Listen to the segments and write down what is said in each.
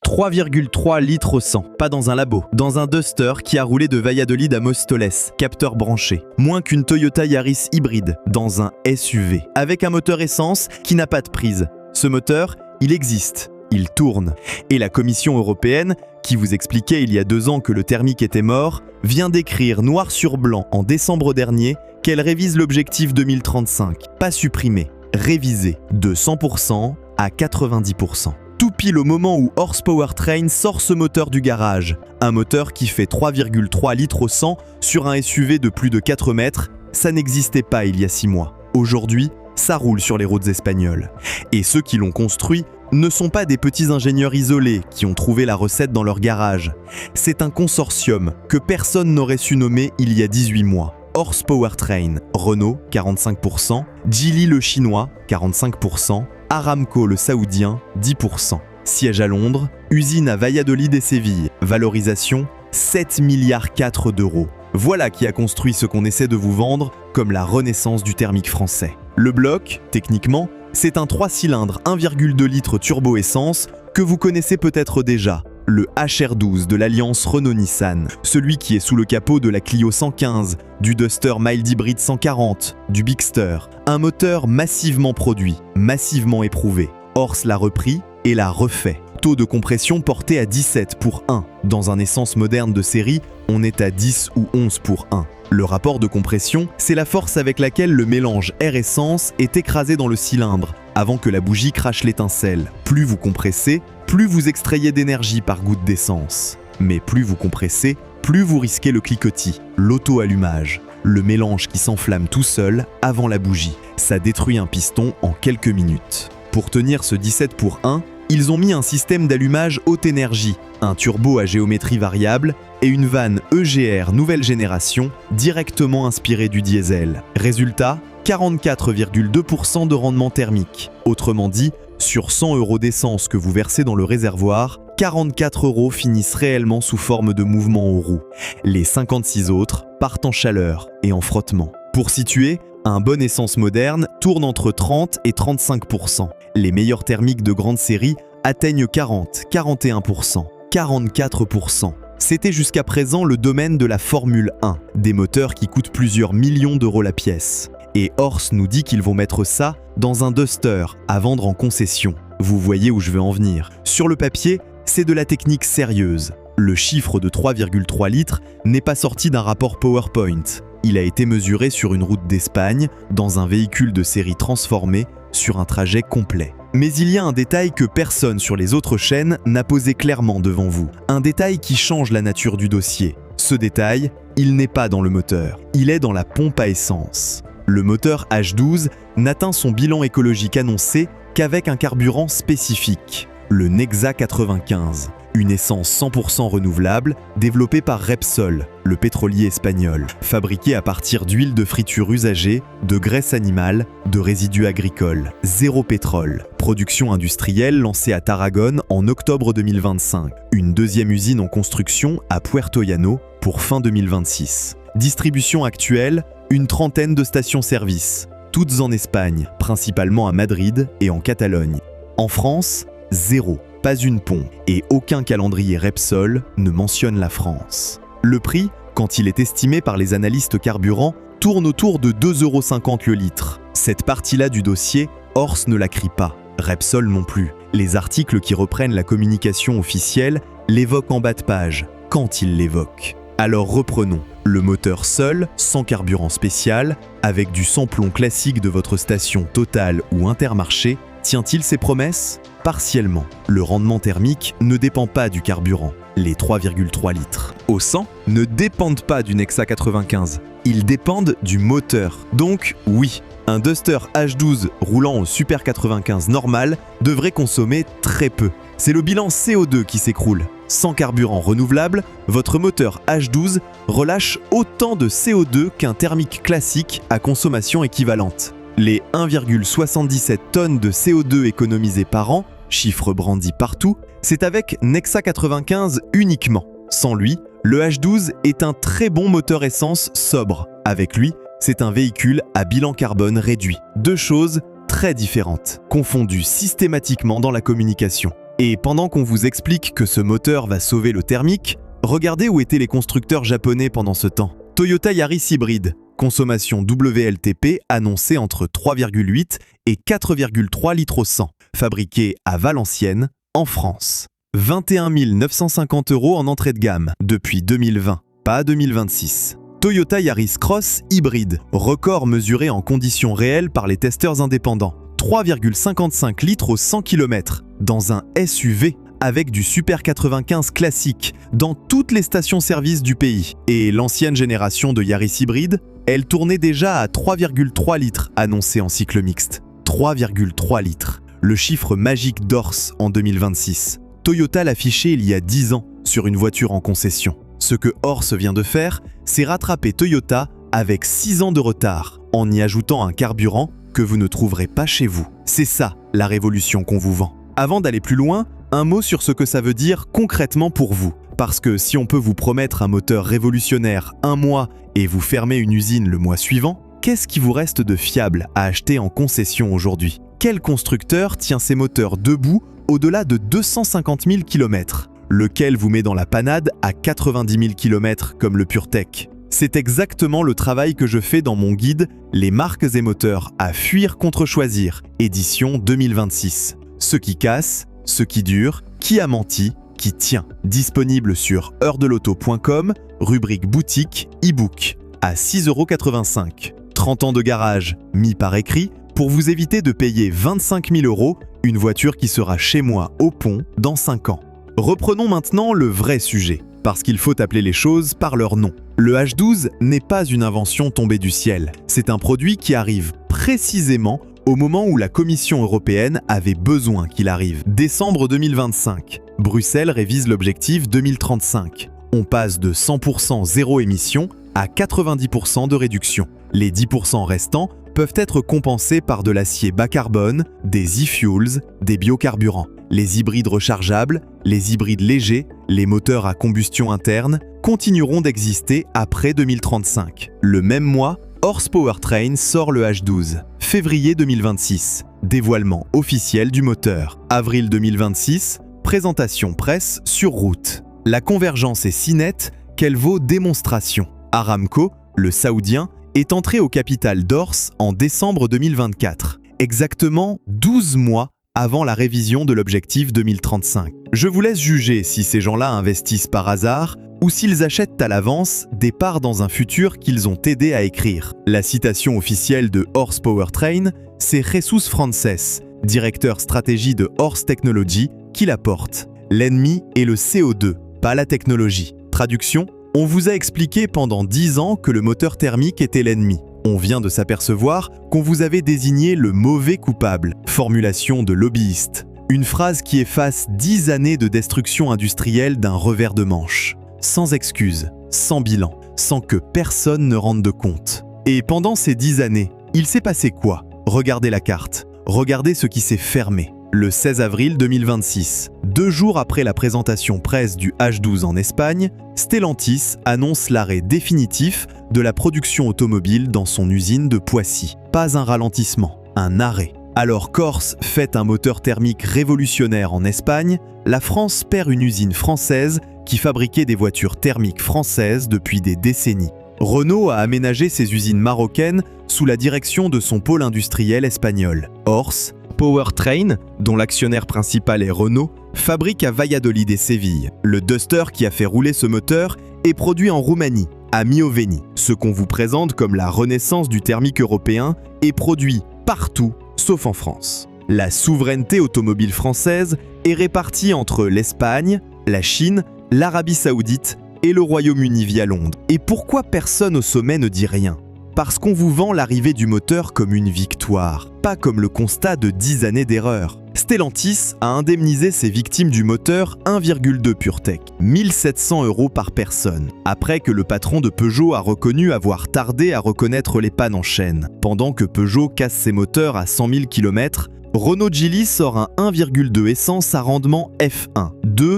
3,3 litres au 100, pas dans un labo, dans un Duster qui a roulé de Valladolid à Móstoles, capteur branché. Moins qu'une Toyota Yaris hybride, dans un SUV, avec un moteur essence qui n'a pas de prise. Ce moteur, il existe, il tourne. Et la Commission européenne, qui vous expliquait il y a 2 ans que le thermique était mort, vient d'écrire noir sur blanc en décembre dernier qu'elle révise l'objectif 2035, pas supprimé, révisé, de 100% à 90%. Tout pile au moment où Horse Powertrain sort ce moteur du garage. Un moteur qui fait 3,3 litres au 100 sur un SUV de plus de 4 mètres, ça n'existait pas il y a 6 mois. Aujourd'hui, ça roule sur les routes espagnoles. Et ceux qui l'ont construit ne sont pas des petits ingénieurs isolés qui ont trouvé la recette dans leur garage. C'est un consortium que personne n'aurait su nommer il y a 18 mois. Horse Powertrain, Renault, 45%, Geely le chinois, 45%, Aramco le saoudien, 10%. Siège à Londres, usine à Valladolid et Séville, valorisation 7,4 milliards d'euros. Voilà qui a construit ce qu'on essaie de vous vendre comme la renaissance du thermique français. Le bloc, techniquement, c'est un 3 cylindres 1,2 litres turbo-essence que vous connaissez peut-être déjà, le HR12 de l'alliance Renault-Nissan, celui qui est sous le capot de la Clio 115, du Duster Mild Hybrid 140, du Bigster. Un moteur massivement produit, massivement éprouvé. Horse l'a repris et l'a refait. Taux de compression porté à 17 pour 1. Dans un essence moderne de série, on est à 10 ou 11 pour 1. Le rapport de compression, c'est la force avec laquelle le mélange air-essence est écrasé dans le cylindre, avant que la bougie crache l'étincelle. Plus vous compressez, plus vous extrayez d'énergie par goutte d'essence. Mais plus vous compressez, plus vous risquez le cliquetis, l'auto-allumage, le mélange qui s'enflamme tout seul avant la bougie. Ça détruit un piston en quelques minutes. Pour tenir ce 17 pour 1, ils ont mis un système d'allumage haute énergie, un turbo à géométrie variable et une vanne EGR nouvelle génération directement inspirée du diesel. Résultat, 44,2% de rendement thermique. Autrement dit, sur 100 € d'essence que vous versez dans le réservoir, 44 € finissent réellement sous forme de mouvement aux roues. Les 56 autres partent en chaleur et en frottement. Pour situer, un bon essence moderne tourne entre 30 et 35%. Les meilleurs thermiques de grande série atteignent 40, 41%, 44%. C'était jusqu'à présent le domaine de la Formule 1, des moteurs qui coûtent plusieurs millions d'euros la pièce. Et Horse nous dit qu'ils vont mettre ça dans un Duster à vendre en concession. Vous voyez où je veux en venir. Sur le papier, c'est de la technique sérieuse. Le chiffre de 3,3 litres n'est pas sorti d'un rapport PowerPoint. Il a été mesuré sur une route d'Espagne, dans un véhicule de série transformé, sur un trajet complet. Mais il y a un détail que personne sur les autres chaînes n'a posé clairement devant vous. Un détail qui change la nature du dossier. Ce détail, il n'est pas dans le moteur. Il est dans la pompe à essence. Le moteur H12 n'atteint son bilan écologique annoncé qu'avec un carburant spécifique, le Nexa 95. Une essence 100% renouvelable développée par Repsol, le pétrolier espagnol, fabriquée à partir d'huile de friture usagée, de graisse animale, de résidus agricoles. Zéro pétrole. Production industrielle lancée à Tarragone en octobre 2025. Une deuxième usine en construction à Puerto Llano pour fin 2026. Distribution actuelle, une 30aine de stations-service, toutes en Espagne, principalement à Madrid et en Catalogne. En France, zéro. Pas une pompe, et aucun calendrier Repsol ne mentionne la France. Le prix, quand il est estimé par les analystes carburant, tourne autour de 2,50 € le litre. Cette partie-là du dossier, Horse ne la crie pas, Repsol non plus. Les articles qui reprennent la communication officielle l'évoquent en bas de page, quand ils l'évoquent. Alors reprenons. Le moteur seul, sans carburant spécial, avec du sans-plomb classique de votre station Total ou Intermarché, tient-il ses promesses ? Partiellement. Le rendement thermique ne dépend pas du carburant, les 3,3 litres. Au 100 ne dépendent pas du Nexa 95, ils dépendent du moteur. Donc oui, un Duster H12 roulant au Super 95 normal devrait consommer très peu. C'est le bilan CO2 qui s'écroule. Sans carburant renouvelable, votre moteur H12 relâche autant de CO2 qu'un thermique classique à consommation équivalente. Les 1,77 tonnes de CO2 économisées par an, chiffre brandi partout, c'est avec Nexa 95 uniquement. Sans lui, le H12 est un très bon moteur essence sobre. Avec lui, c'est un véhicule à bilan carbone réduit. Deux choses très différentes, confondues systématiquement dans la communication. Et pendant qu'on vous explique que ce moteur va sauver le thermique, regardez où étaient les constructeurs japonais pendant ce temps. Toyota Yaris hybride, consommation WLTP annoncée entre 3,8 et 4,3 litres au 100, fabriqué à Valenciennes, en France. 21 950 € en entrée de gamme depuis 2020, pas 2026. Toyota Yaris Cross hybride, record mesuré en conditions réelles par les testeurs indépendants. 3,55 litres au 100 km dans un SUV avec du Super 95 classique dans toutes les stations-service du pays. Et l'ancienne génération de Yaris hybride, elle tournait déjà à 3,3 litres annoncé en cycle mixte. 3,3 litres, le chiffre magique d'Ors en 2026. Toyota l'affichait il y a 10 ans sur une voiture en concession. Ce que Ors vient de faire, c'est rattraper Toyota avec 6 ans de retard, en y ajoutant un carburant que vous ne trouverez pas chez vous. C'est ça, la révolution qu'on vous vend. Avant d'aller plus loin, un mot sur ce que ça veut dire concrètement pour vous. Parce que si on peut vous promettre un moteur révolutionnaire un mois et vous fermer une usine le mois suivant, qu'est-ce qui vous reste de fiable à acheter en concession aujourd'hui? Quel constructeur tient ses moteurs debout au-delà de 250 000 km? Lequel vous met dans la panade à 90 000 km comme le PureTech? C'est exactement le travail que je fais dans mon guide « Les marques et moteurs à fuir contre choisir », édition 2026. Ce qui casse, ce qui dure, qui a menti, qui tient. Disponible sur heurdelauto.com, rubrique boutique, e-book, à 6,85 €. 30 ans de garage, mis par écrit, pour vous éviter de payer 25 000 € une voiture qui sera chez moi au pont dans 5 ans. Reprenons maintenant le vrai sujet, parce qu'il faut appeler les choses par leur nom. Le H12 n'est pas une invention tombée du ciel, c'est un produit qui arrive précisément au moment où la Commission européenne avait besoin qu'il arrive. Décembre 2025, Bruxelles révise l'objectif 2035. On passe de 100% zéro émission à 90% de réduction. Les 10% restants peuvent être compensés par de l'acier bas carbone, des e-fuels, des biocarburants. Les hybrides rechargeables, les hybrides légers, les moteurs à combustion interne continueront d'exister après 2035. Le même mois, Ors Powertrain sort le H12. Février 2026, dévoilement officiel du moteur. Avril 2026, présentation presse sur route. La convergence est si nette qu'elle vaut démonstration. Aramco, le saoudien, est entré au capital d'Ors en décembre 2024, exactement 12 mois avant la révision de l'objectif 2035. Je vous laisse juger si ces gens-là investissent par hasard ou s'ils achètent à l'avance des parts dans un futur qu'ils ont aidé à écrire. La citation officielle de Ors Powertrain, c'est Jesus Frances, directeur stratégie de Ors Technology, qui la porte. L'ennemi est le CO2, pas la technologie. Traduction, on vous a expliqué pendant 10 ans que le moteur thermique était l'ennemi. On vient de s'apercevoir qu'on vous avait désigné le mauvais coupable. Formulation de lobbyiste. Une phrase qui efface 10 années de destruction industrielle d'un revers de manche. Sans excuse, sans bilan, sans que personne ne rende de compte. Et pendant ces 10 années, il s'est passé quoi? Regardez la carte. Regardez ce qui s'est fermé. Le 16 avril 2026, 2 jours après la présentation presse du H12 en Espagne, Stellantis annonce l'arrêt définitif de la production automobile dans son usine de Poissy. Pas un ralentissement, un arrêt. Alors qu'Ors fait un moteur thermique révolutionnaire en Espagne, la France perd une usine française qui fabriquait des voitures thermiques françaises depuis des décennies. Renault a aménagé ses usines marocaines sous la direction de son pôle industriel espagnol. Ors Powertrain, dont l'actionnaire principal est Renault, fabrique à Valladolid et Séville. Le Duster qui a fait rouler ce moteur est produit en Roumanie, à Mioveni. Ce qu'on vous présente comme la renaissance du thermique européen est produit partout, sauf en France. La souveraineté automobile française est répartie entre l'Espagne, la Chine, l'Arabie Saoudite et le Royaume-Uni via Londres. Et pourquoi personne au sommet ne dit rien? Parce qu'on vous vend l'arrivée du moteur comme une victoire, pas comme le constat de 10 années d'erreur. Stellantis a indemnisé ses victimes du moteur 1,2 PureTech, 1 700 € par personne, après que le patron de Peugeot a reconnu avoir tardé à reconnaître les pannes en chaîne. Pendant que Peugeot casse ses moteurs à 100 000 km, Renault Geely sort un 1,2 essence à rendement F1,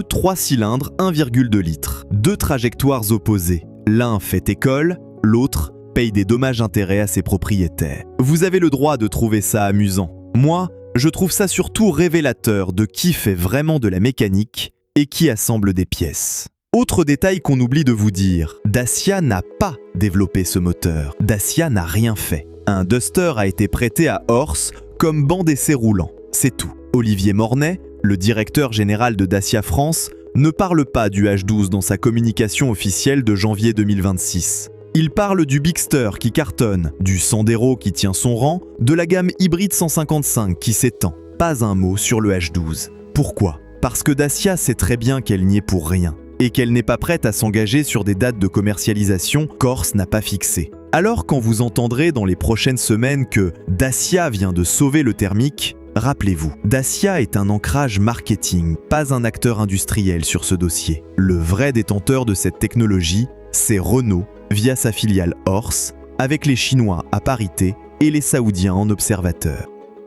3 cylindres 1,2 litres. Deux trajectoires opposées, l'un fait école, l'autre paye des dommages-intérêts à ses propriétaires. Vous avez le droit de trouver ça amusant. Moi, Je trouve ça surtout révélateur de qui fait vraiment de la mécanique et qui assemble des pièces. Autre détail qu'on oublie de vous dire, Dacia n'a pas développé ce moteur. Dacia n'a rien fait. Un Duster a été prêté à Horse comme banc d'essai roulant. C'est tout. Olivier Mornay, le directeur général de Dacia France, ne parle pas du H12 dans sa communication officielle de janvier 2026. Il parle du Bigster qui cartonne, du Sandero qui tient son rang, de la gamme hybride 155 qui s'étend. Pas un mot sur le H12. Pourquoi ? Parce que Dacia sait très bien qu'elle n'y est pour rien et qu'elle n'est pas prête à s'engager sur des dates de commercialisation qu'Horse n'a pas fixées. Alors quand vous entendrez dans les prochaines semaines que Dacia vient de sauver le thermique, rappelez-vous, Dacia est un ancrage marketing, pas un acteur industriel sur ce dossier. Le vrai détenteur de cette technologie, c'est Renault, via sa filiale Horse, avec les Chinois à parité et les Saoudiens en observateur.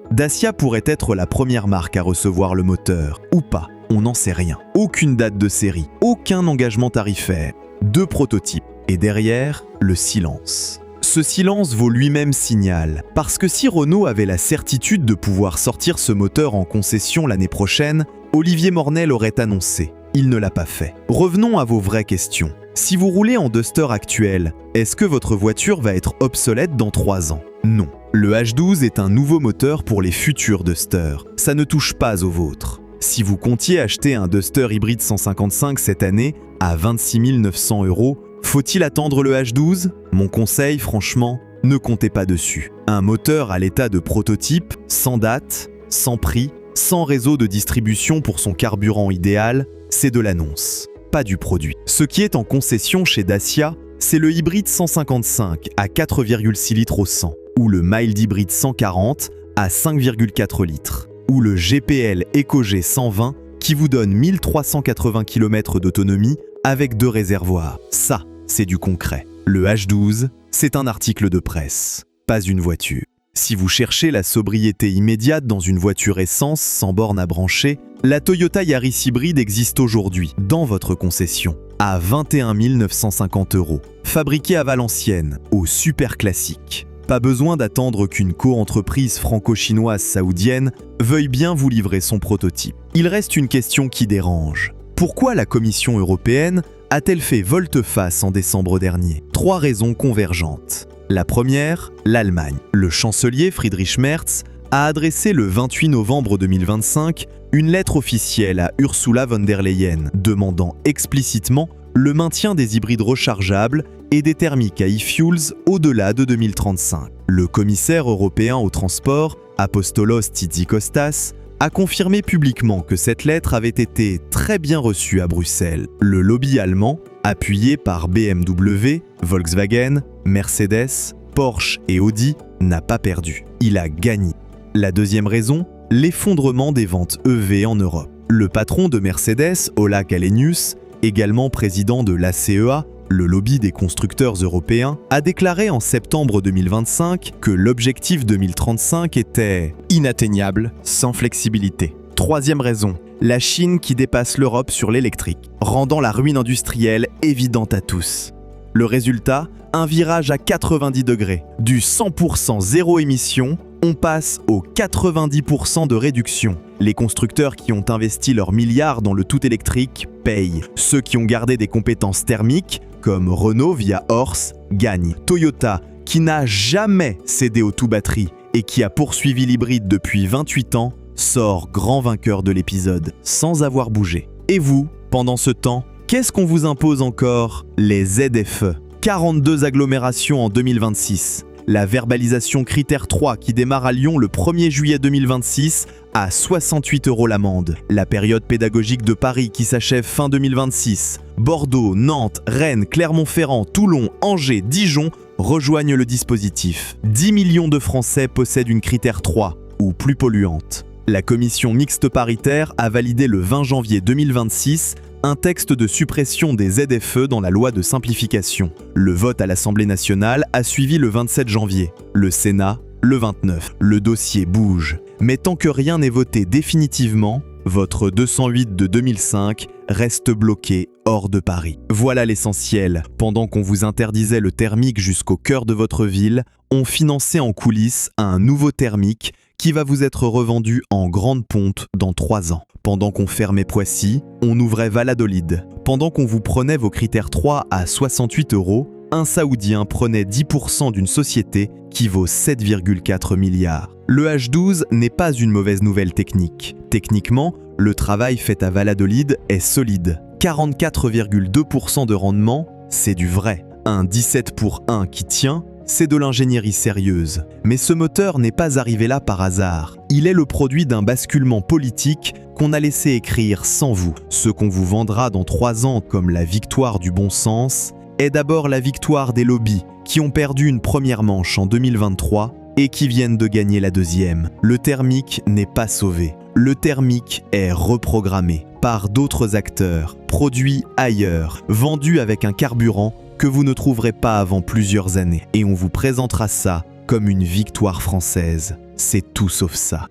Dacia pourrait être la première marque à recevoir le moteur, ou pas, on n'en sait rien. Aucune date de série, aucun engagement tarifaire, 2 prototypes, et derrière, le silence. Ce silence vaut lui-même signal, parce que si Renault avait la certitude de pouvoir sortir ce moteur en concession l'année prochaine, Olivier Mornay l'aurait annoncé. Il ne l'a pas fait. Revenons à vos vraies questions. Si vous roulez en Duster actuel, est-ce que votre voiture va être obsolète dans 3 ans ? Non. Le H12 est un nouveau moteur pour les futurs Duster. Ça ne touche pas au vôtre. Si vous comptiez acheter un Duster hybride 155 cette année à 26 900 €, faut-il attendre le H12 ? Mon conseil, franchement, ne comptez pas dessus. Un moteur à l'état de prototype, sans date, sans prix, sans réseau de distribution pour son carburant idéal, c'est de l'annonce, pas du produit. Ce qui est en concession chez Dacia, c'est le hybride 155 à 4,6 litres au 100, ou le mild hybride 140 à 5,4 litres, ou le GPL EcoG 120 qui vous donne 1380 km d'autonomie avec 2 réservoirs. Ça, c'est du concret. Le H12, c'est un article de presse, pas une voiture. Si vous cherchez la sobriété immédiate dans une voiture essence sans borne à brancher, la Toyota Yaris hybride existe aujourd'hui, dans votre concession, à 21 950 €, fabriquée à Valenciennes, au super classique. Pas besoin d'attendre qu'une co-entreprise franco-chinoise saoudienne veuille bien vous livrer son prototype. Il reste une question qui dérange. Pourquoi la Commission européenne a-t-elle fait volte-face en décembre dernier ? 3 raisons convergentes. La première, l'Allemagne. Le chancelier Friedrich Merz a adressé le 28 novembre 2025 une lettre officielle à Ursula von der Leyen demandant explicitement le maintien des hybrides rechargeables et des thermiques à e-fuels au-delà de 2035. Le commissaire européen au transport, Apostolos Tzitzikostas, a confirmé publiquement que cette lettre avait été très bien reçue à Bruxelles. Le lobby allemand, appuyé par BMW, Volkswagen, Mercedes, Porsche et Audi, n'a pas perdu. Il a gagné. La deuxième raison, l'effondrement des ventes EV en Europe. Le patron de Mercedes, Ola Källenius, également président de l'ACEA, le lobby des constructeurs européens, a déclaré en septembre 2025 que l'objectif 2035 était inatteignable, sans flexibilité. Troisième raison, la Chine qui dépasse l'Europe sur l'électrique, rendant la ruine industrielle évidente à tous. Le résultat, un virage à 90 degrés. Du 100% zéro émission, on passe au 90% de réduction. Les constructeurs qui ont investi leurs milliards dans le tout électrique payent. Ceux qui ont gardé des compétences thermiques, comme Renault via Horse, gagnent. Toyota, qui n'a jamais cédé au tout batterie et qui a poursuivi l'hybride depuis 28 ans, sort grand vainqueur de l'épisode, sans avoir bougé. Et vous, pendant ce temps, qu'est-ce qu'on vous impose encore ? Les ZFE. 42 agglomérations en 2026. La verbalisation critère 3 qui démarre à Lyon le 1er juillet 2026 à 68 € l'amende. La période pédagogique de Paris qui s'achève fin 2026. Bordeaux, Nantes, Rennes, Clermont-Ferrand, Toulon, Angers, Dijon rejoignent le dispositif. 10 millions de Français possèdent une critère 3 ou plus polluante. La commission mixte paritaire a validé le 20 janvier 2026 un texte de suppression des ZFE dans la loi de simplification. Le vote à l'Assemblée nationale a suivi le 27 janvier, le Sénat le 29. Le dossier bouge, mais tant que rien n'est voté définitivement, votre 208 de 2005 reste bloqué hors de Paris. Voilà l'essentiel. Pendant qu'on vous interdisait le thermique jusqu'au cœur de votre ville, on finançait en coulisses un nouveau thermique qui va vous être revendu en grande ponte dans 3 ans. Pendant qu'on fermait Poissy, on ouvrait Valladolid. Pendant qu'on vous prenait vos critères 3 à 68 €, un Saoudien prenait 10% d'une société qui vaut 7,4 milliards. Le H12 n'est pas une mauvaise nouvelle technique. Techniquement, le travail fait à Valladolid est solide. 44,2% de rendement, c'est du vrai. Un 17 pour 1 qui tient, c'est de l'ingénierie sérieuse. Mais ce moteur n'est pas arrivé là par hasard. Il est le produit d'un basculement politique qu'on a laissé écrire sans vous. Ce qu'on vous vendra dans 3 ans comme la victoire du bon sens est d'abord la victoire des lobbies qui ont perdu une première manche en 2023 et qui viennent de gagner la deuxième. Le thermique n'est pas sauvé. Le thermique est reprogrammé par d'autres acteurs, produit ailleurs, vendu avec un carburant que vous ne trouverez pas avant plusieurs années. Et on vous présentera ça comme une victoire française. C'est tout sauf ça.